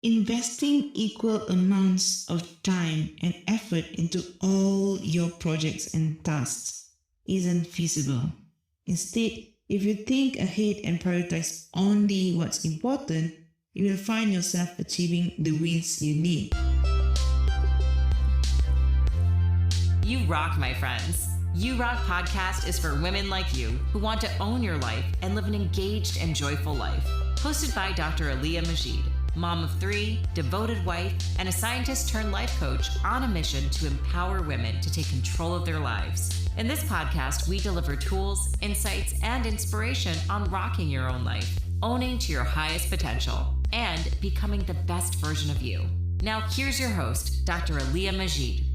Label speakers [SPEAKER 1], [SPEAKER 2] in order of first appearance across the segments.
[SPEAKER 1] Investing equal amounts of time and effort into all your projects and tasks isn't feasible. Instead, if you think ahead and prioritize only what's important, you will find yourself achieving the wins you need.
[SPEAKER 2] You rock, my friends. You Rock podcast is for women like you who want to own your life and live an engaged and joyful life. Hosted by Dr. Aliyah Majid, mom of 3, devoted wife, and a scientist turned life coach on a mission to empower women to take control of their lives. In this podcast, we deliver tools, insights, and inspiration on rocking your own life, owning to your highest potential, and becoming the best version of you. Now, here's your host, Dr. Aliyah Majid.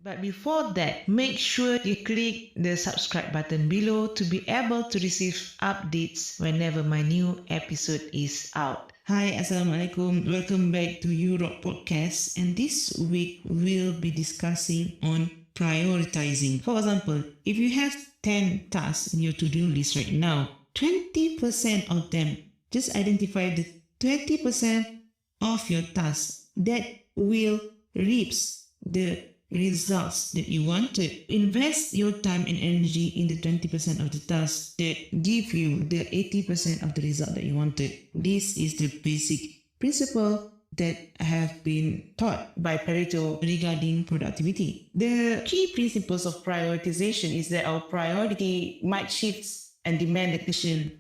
[SPEAKER 1] But before that, make sure you click the subscribe button below to be able to receive updates whenever my new episode is out. Hi, Assalamualaikum. Welcome back to You Rock Podcast. And this week, we'll be discussing on prioritizing. For example, if you have 10 tasks in your to-do list right now, 20% of them, just identify the 20% of your tasks that will reaps the results that you wanted. Invest your time and energy in the 20% of the tasks that give you the 80% of the result that you wanted. This is the basic principle that have been taught by Pareto regarding productivity. The key principles of prioritization is that our priority might shift and demand action.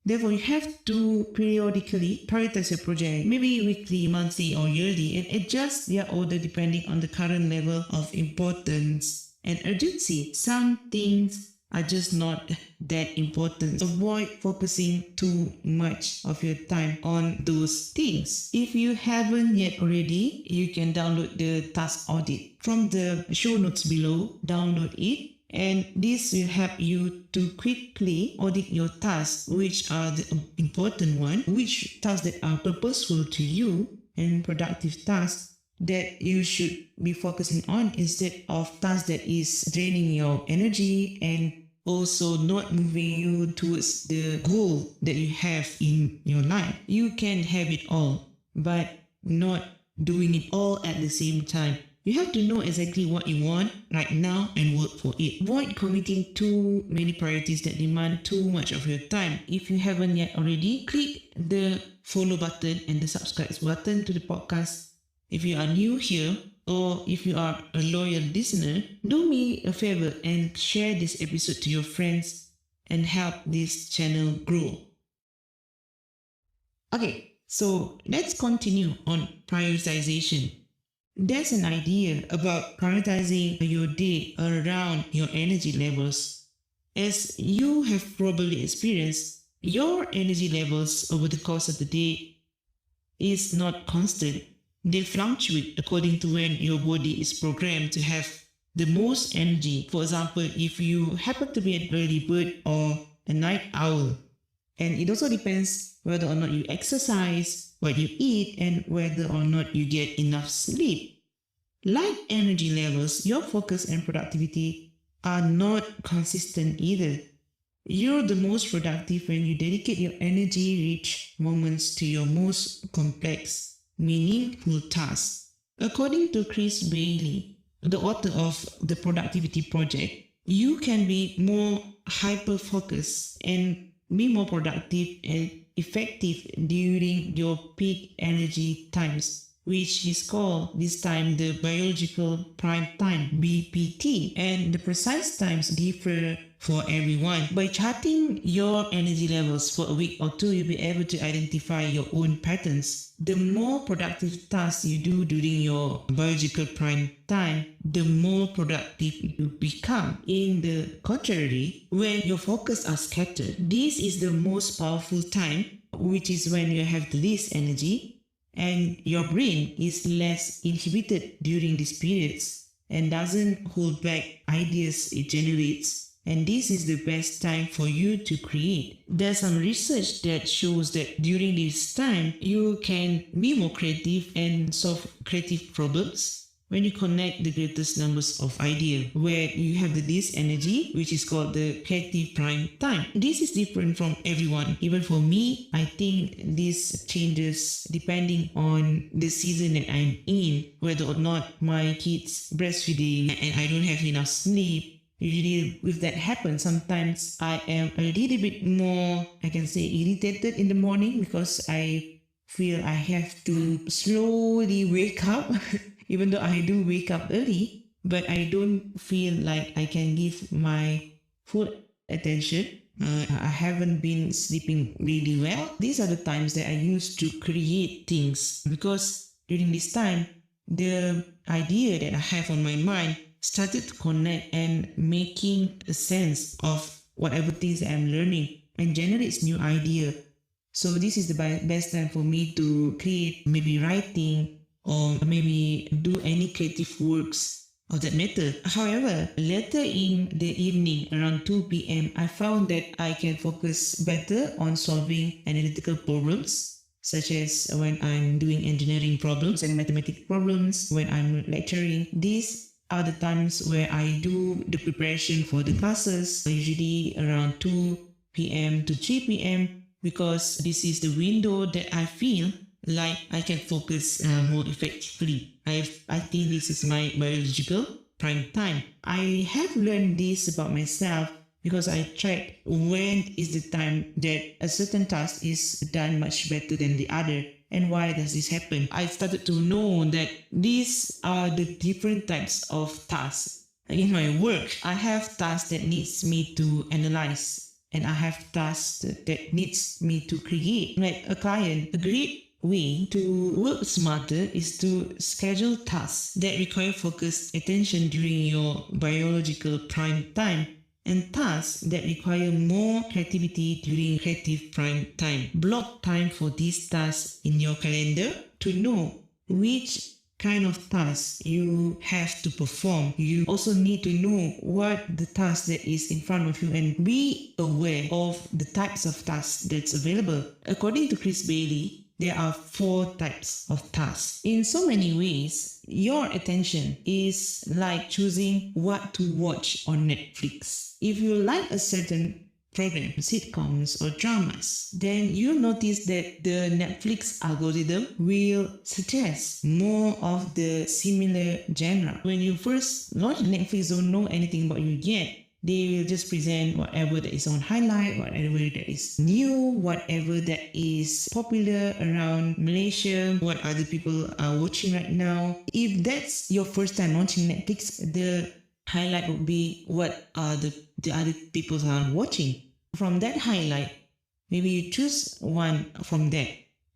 [SPEAKER 1] Therefore, you have to periodically prioritize your project, maybe weekly, monthly, or yearly, and adjust their order depending on the current level of importance and urgency. Some things are just not that important. Avoid focusing too much of your time on those things. If you haven't yet already, you can download the task audit from the show notes below. Download it. And this will help you to quickly audit your tasks, which are the important ones, which tasks that are purposeful to you, and productive tasks that you should be focusing on instead of tasks that is draining your energy and also not moving you towards the goal that you have in your life. You can have it all, but not doing it all at the same time. You have to know exactly what you want right now and work for it. Avoid committing too many priorities that demand too much of your time. If you haven't yet already, click the follow button and the subscribe button to the podcast. If you are new here or if you are a loyal listener, do me a favor and share this episode to your friends and help this channel grow. Okay, so let's continue on prioritization. There's an idea about prioritizing your day around your energy levels. As you have probably experienced, your energy levels over the course of the day is not constant. They fluctuate according to when your body is programmed to have the most energy. For example, if you happen to be an early bird or a night owl. And it also depends whether or not you exercise, what you eat, and whether or not you get enough sleep. Like energy levels, your focus and productivity are not consistent either. You're the most productive when you dedicate your energy-rich moments to your most complex, meaningful tasks. According to Chris Bailey, the author of The Productivity Project, you can be more hyper-focused and be more productive and effective during your peak energy times, which is called this time the biological prime time, BPT, and the precise times differ for everyone. By charting your energy levels for a week or two, you'll be able to identify your own patterns. The more productive tasks you do during your biological prime time, the more productive you become. In the contrary, when your focus are scattered, this is the most powerful time, which is when you have the least energy, and your brain is less inhibited during these periods and doesn't hold back ideas it generates. And this is the best time for you to create. There's some research that shows that during this time, you can be more creative and solve creative problems when you connect the greatest numbers of idea, where you have this energy, which is called the creative prime time. This is different from everyone. Even for me, I think this changes depending on the season that I'm in, whether or not my kids breastfeeding and I don't have enough sleep. Usually if that happens, sometimes I am a little bit more, I can say, irritated in the morning because I feel I have to slowly wake up, even though I do wake up early, but I don't feel like I can give my full attention. I haven't been sleeping really well. These are the times that I used to create things, because during this time, the idea that I have on my mind started to connect and making a sense of whatever things that I'm learning and generates new idea. So this is the best time for me to create, maybe writing or maybe do any creative works of that matter. However, later in the evening around 2 p.m., I found that I can focus better on solving analytical problems, such as when I'm doing engineering problems and mathematical problems, when I'm lecturing. These are the times where I do the preparation for the classes, usually around 2 p.m. to 3 p.m., because this is the window that I feel like I can focus more effectively. I think this is my biological prime time. I have learned this about myself because I tried when is the time that a certain task is done much better than the other, and why does this happen. I started to know that these are the different types of tasks. In my work, I have tasks that needs me to analyze, and I have tasks that needs me to create. Like a client, a great way to work smarter is to schedule tasks that require focused attention during your biological prime time, and tasks that require more creativity during creative prime time. Block time for these tasks in your calendar to know which kind of task you have to perform. You also need to know what the task that is in front of you and be aware of the types of tasks that's available. According to Chris Bailey, there are 4 types of tasks. In so many ways, your attention is like choosing what to watch on Netflix. If you like a certain program, sitcoms or dramas, then you'll notice that the Netflix algorithm will suggest more of the similar genre. When you first launch Netflix, don't know anything about you yet. They will just present whatever that is on highlight, whatever that is new, whatever that is popular around Malaysia, what other people are watching right now. If that's your first time launching Netflix, the highlight would be what are the other people are watching. From that highlight, maybe you choose one from that,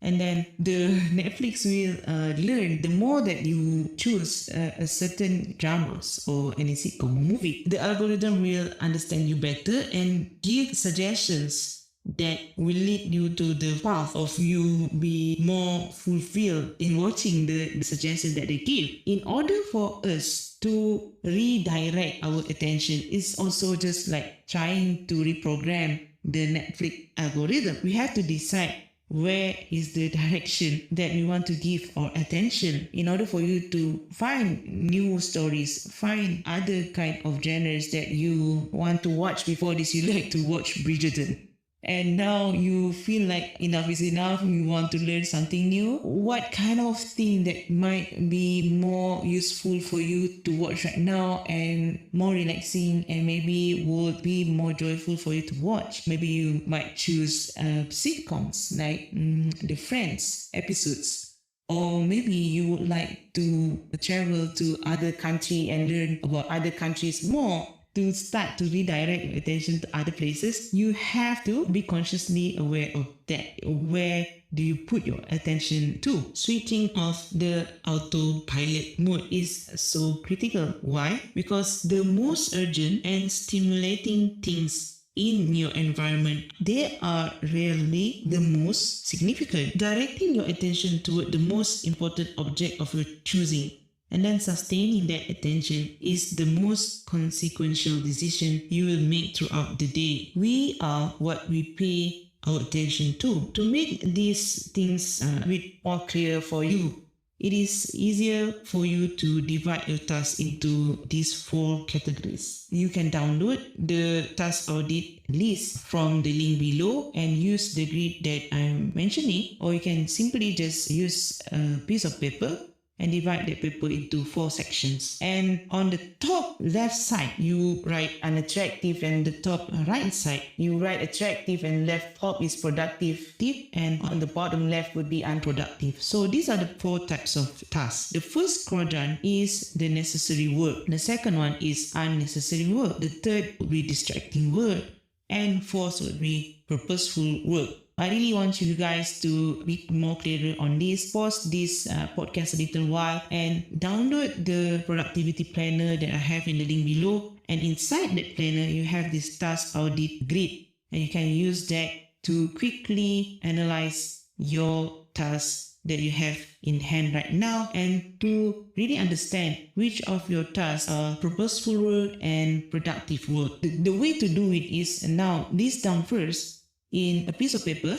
[SPEAKER 1] and then the Netflix will learn. The more that you choose a certain dramas or any sitcom movie, the algorithm will understand you better and give suggestions that will lead you to the path of you be more fulfilled in watching the suggestions that they give. In order for us to redirect our attention, is also just like trying to reprogram the Netflix algorithm. We have to decide where is the direction that we want to give our attention in order for you to find new stories, find other kind of genres that you want to watch. Before this, you like to watch Bridgerton, and now you feel like enough is enough, you want to learn something new. What kind of thing that might be more useful for you to watch right now and more relaxing and maybe would be more joyful for you to watch? Maybe you might choose sitcoms like the Friends episodes. Or maybe you would like to travel to other country and learn about other countries more. To start to redirect your attention to other places, you have to be consciously aware of that. Where do you put your attention to? Switching off the autopilot mode is so critical. Why? Because the most urgent and stimulating things in your environment, they are rarely the most significant. Directing your attention toward the most important object of your choosing and then sustaining that attention is the most consequential decision you will make throughout the day. We are what we pay our attention to. To make these things a bit more clear for you, it is easier for you to divide your tasks into these 4 categories. You can download the task audit list from the link below and use the grid that I'm mentioning, or you can simply just use a piece of paper and divide the paper into 4 sections. And on the top left side, you write unattractive, and the top right side, you write attractive, and left top is productive tip, and on the bottom left would be unproductive. So these are the 4 types of tasks. The first quadrant is the necessary work. The second one is unnecessary work. The third would be distracting work. And fourth would be purposeful work. I really want you guys to be more clearer on this. Pause this podcast a little while and download the productivity planner that I have in the link below. And inside that planner, you have this task audit grid. And you can use that to quickly analyze your tasks that you have in hand right now, and to really understand which of your tasks are purposeful work and productive work. The way to do it is now list down first in a piece of paper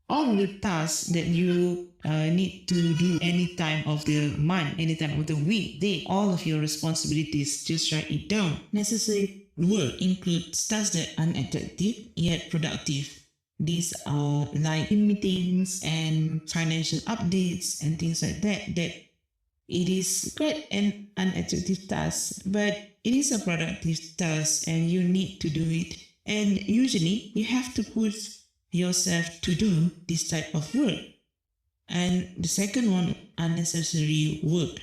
[SPEAKER 1] all the tasks that you need to do any time of the month, any time of the week, day, all of your responsibilities. Just write it down. Necessary work includes tasks that are unattractive yet productive. These are like meetings and financial updates and things like that. That it is quite an unattractive task, but it is a productive task and you need to do it. And usually you have to push yourself to do this type of work. And the second one, unnecessary work.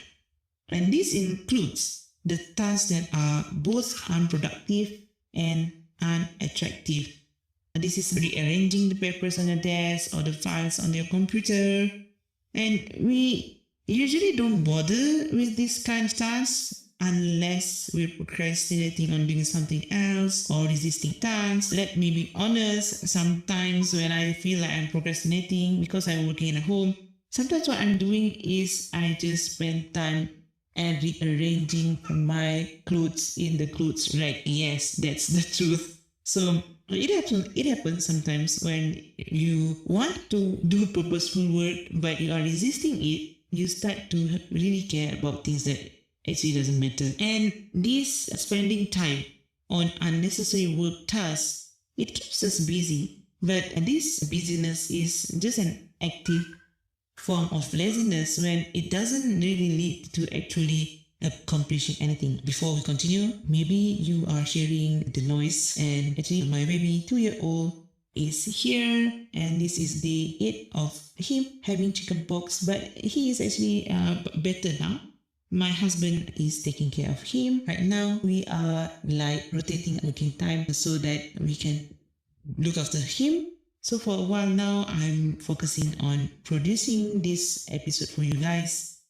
[SPEAKER 1] And this includes the tasks that are both unproductive and unattractive. This is rearranging the papers on your desk or the files on your computer. And we usually don't bother with this kind of tasks unless we're procrastinating on doing something else or resisting tasks. Let me be honest, sometimes when I feel like I'm procrastinating because I'm working at home, sometimes what I'm doing is I just spend time and rearranging my clothes in the clothes rack. Yes, that's the truth. So it happens sometimes when you want to do purposeful work but you are resisting it, you start to really care about things that actually doesn't matter. And this spending time on unnecessary work tasks, it keeps us busy. But this busyness is just an active form of laziness when it doesn't really lead to actually accomplishing anything. Before we continue, maybe you are hearing the noise, and actually my baby 2-year-old is here, and this is day 8 of him having chickenpox, but he is actually better now. My husband is taking care of him. Right now, we are like rotating working time so that we can look after him. So for a while now, I'm focusing on producing this episode for you guys.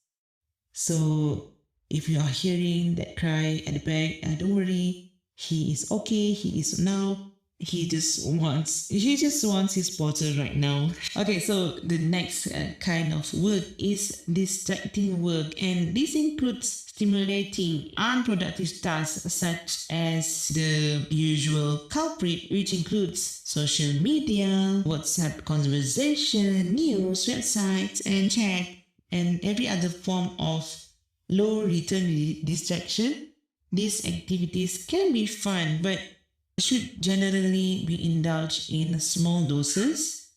[SPEAKER 1] So if you are hearing that cry at the back, don't worry. He is okay. He is now. He just wants his bottle right now. Okay, so the next kind of work is distracting work, and this includes stimulating unproductive tasks such as the usual culprit, which includes social media, WhatsApp conversation, news, websites, and chat, and every other form of low return distraction. These activities can be fun, but should generally be indulged in small doses.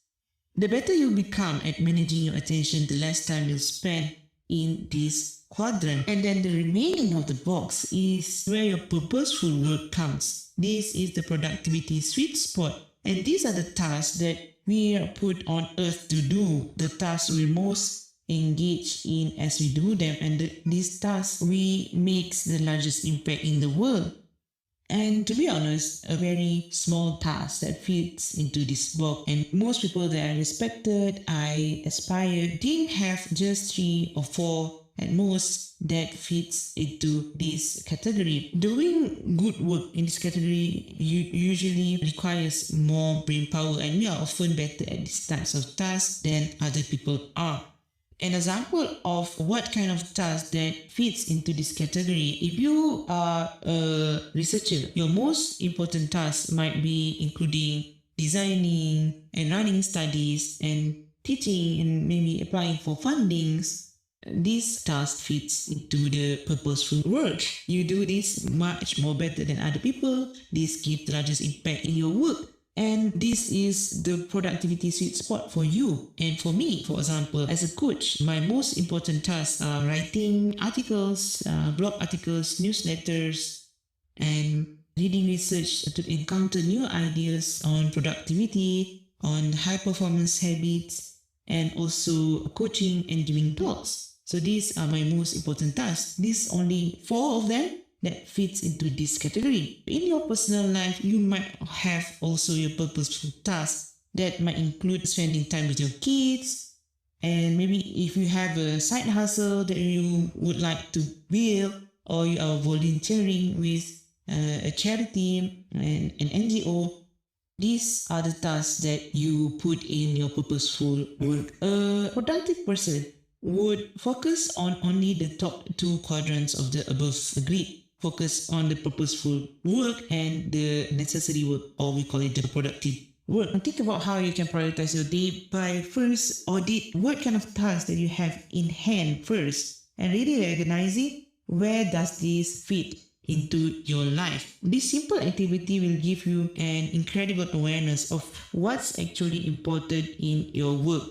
[SPEAKER 1] The better you become at managing your attention, the less time you'll spend in this quadrant. And then the remaining of the box is where your purposeful work comes. This is the productivity sweet spot. And these are the tasks that we are put on earth to do, the tasks we most engage in as we do them. And these tasks we makes the largest impact in the world. And to be honest, a very small task that fits into this box. And most people that I respected, I aspired, didn't have just 3 or 4 at most that fits into this category. Doing good work in this category usually requires more brain power, and we are often better at these types of tasks than other people are. An example of what kind of task that fits into this category: if you are a researcher, your most important tasks might be including designing and running studies and teaching and maybe applying for fundings. this task fits into the purposeful work. You do this much more better than other people. This gives the largest impact in your work. And this is the productivity sweet spot for you. And for me, for example, as a coach, my most important tasks are writing articles, blog articles, newsletters, and reading research to encounter new ideas on productivity, on high performance habits, and also coaching and giving talks. So these are my most important tasks. These only 4 of them that fits into this category. In your personal life, you might have also your purposeful tasks that might include spending time with your kids, and maybe if you have a side hustle that you would like to build, or you are volunteering with a charity and an NGO. These are the tasks that you put in your purposeful work. A productive person would focus on only the top 2 quadrants of the above grid. Focus on the purposeful work and the necessary work, or we call it the productive work. And think about how you can prioritize your day by first audit what kind of tasks that you have in hand first, and really recognizing where does this fit into your life. This simple activity will give you an incredible awareness of what's actually important in your work.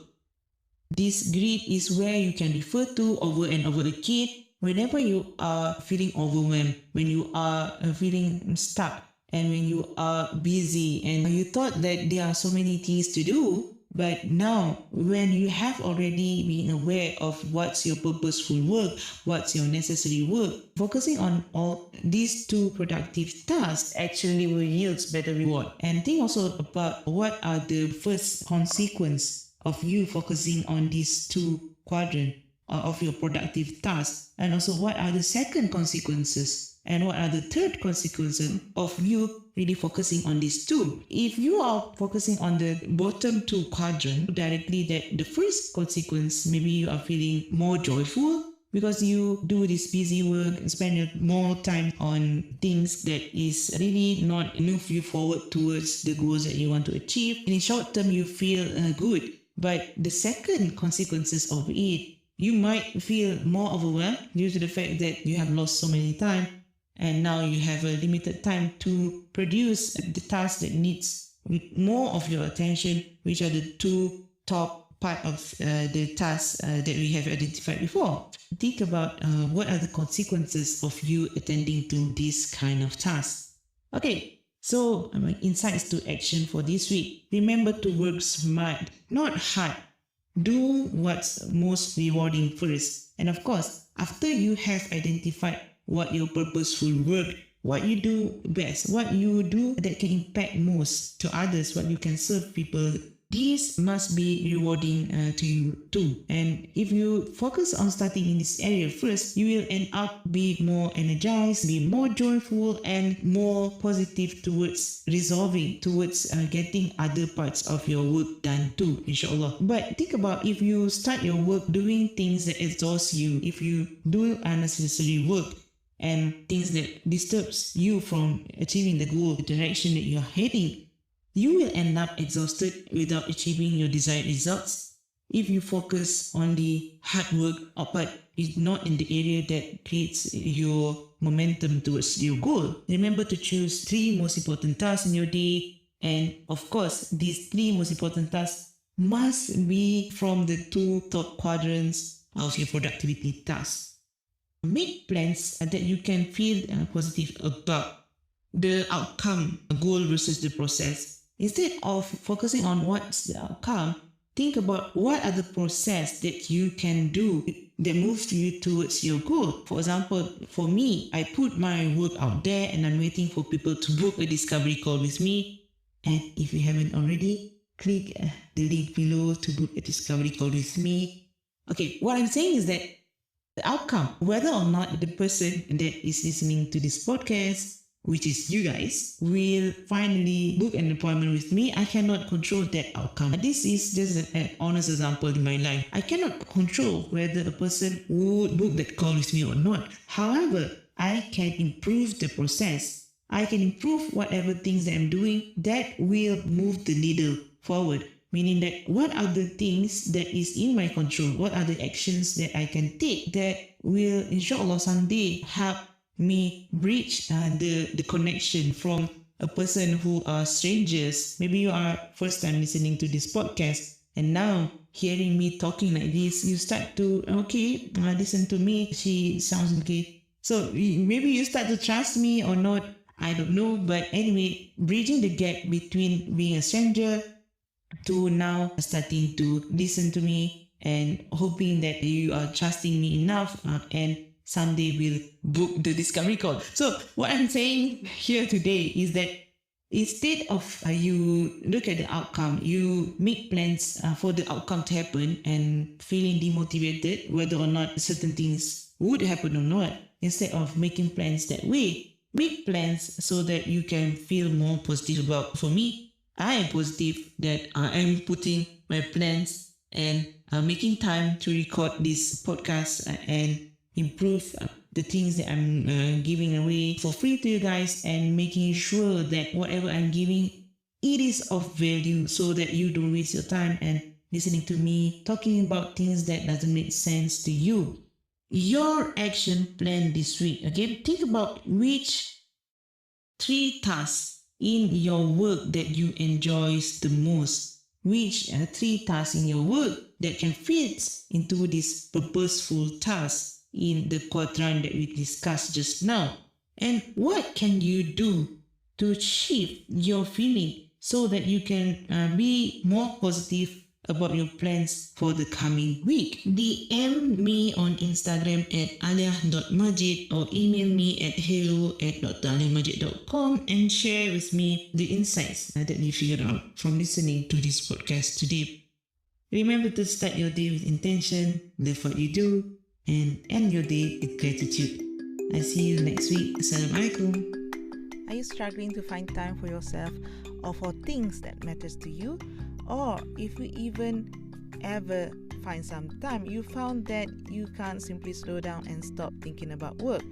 [SPEAKER 1] This grid is where you can refer to over and over again whenever you are feeling overwhelmed, when you are feeling stuck, and when you are busy and you thought that there are so many things to do. But now, when you have already been aware of what's your purposeful work, what's your necessary work, focusing on all these 2 productive tasks actually will yield better reward. And think also about what are the first consequence of you focusing on these 2 quadrants of your productive tasks, and also what are the second consequences, and what are the third consequences of you really focusing on these 2. If you are focusing on the bottom 2 quadrant directly, that the first consequence, maybe you are feeling more joyful because you do this busy work and spend more time on things that is really not move you forward towards the goals that you want to achieve. In the short term, you feel good, but the second consequences of it, you might feel more overwhelmed due to the fact that you have lost so many time, and now you have a limited time to produce the task that needs more of your attention, which are the 2 top part of the tasks that we have identified before. Think about what are the consequences of you attending to this kind of task. Okay, so insights to action for this week. Remember to work smart, not hard. Do what's most rewarding first. And of course, after you have identified what your purposeful work, what you do best, what you do that can impact most to others, what you can serve people, these must be rewarding to you too. And if you focus on starting in this area first, you will end up be more energized, be more joyful, and more positive towards resolving, towards getting other parts of your work done too, inshallah. But think about if you start your work doing things that exhaust you, if you do unnecessary work, and things that disturbs you from achieving the goal, the direction that you're heading, you will end up exhausted without achieving your desired results. If you focus on the hard work, but it's not in the area that creates your momentum towards your goal. Remember to choose 3 most important tasks in your day. And of course, these 3 most important tasks must be from the 2 top quadrants of your productivity tasks. Make plans that you can feel positive about the outcome, goal versus the process. Instead of focusing on what's the outcome, think about what are the process that you can do that moves you towards your goal. For example, for me, I put my work out there and I'm waiting for people to book a discovery call with me. And if you haven't already, click the link below to book a discovery call with me. Okay, what I'm saying is that the outcome, whether or not the person that is listening to this podcast, which is you guys, will finally book an appointment with me, I cannot control that outcome. This is just an honest example in my life. I cannot control whether a person would book that call with me or not. However, I can improve the process. I can improve whatever things that I'm doing that will move the needle forward, Meaning that what are the things that is in my control? What are the actions that I can take that will, inshallah, someday help me bridge the connection from a person who are strangers. Maybe you are first time listening to this podcast, and now hearing me talking like this, you start to, okay, listen to me, she sounds okay. So maybe you start to trust me or not, I don't know. But anyway, bridging the gap between being a stranger to now starting to listen to me and hoping that you are trusting me enough and someday will book the discovery call. So what I'm saying here today is that instead of you look at the outcome, you make plans for the outcome to happen and feeling demotivated whether or not certain things would happen or not. Instead of making plans that way, make plans so that you can feel more positive about. For me, I am positive that I am putting my plans and making time to record this podcast and improve the things that I'm giving away for free to you guys, and making sure that whatever I'm giving, it is of value so that you don't waste your time and listening to me talking about things that doesn't make sense to you. Your action plan this week, okay? Think about which 3 tasks in your work that you enjoy the most. Which 3 tasks in your work that can fit into this purposeful task in the quadrant that we discussed just now. And what can you do to shift your feeling so that you can be more positive about your plans for the coming week? DM me on Instagram at alia.majid or email me at hello@draliamajid.com and share with me the insights that you figured out from listening to this podcast today. Remember to start your day with intention, love what you do, and end your day with gratitude. I see you next week. Assalamualaikum.
[SPEAKER 3] Are you struggling to find time for yourself or for things that matters to you? Or if you even ever find some time, you found that you can't simply slow down and stop thinking about work.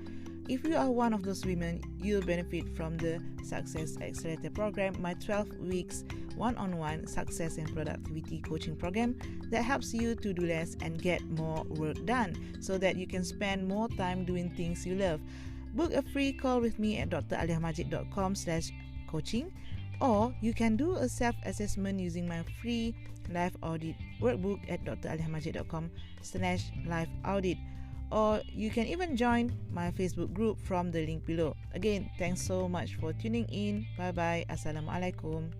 [SPEAKER 3] If you are one of those women, you'll benefit from the Success Accelerator program, my 12 weeks one-on-one success and productivity coaching program that helps you to do less and get more work done so that you can spend more time doing things you love. Book a free call with me at draliamajid.com/coaching, or you can do a self-assessment using my free life audit workbook at draliamajid.com/life audit, or you can even join my Facebook group from the link below. Again, thanks so much for tuning in. Bye bye. Assalamualaikum.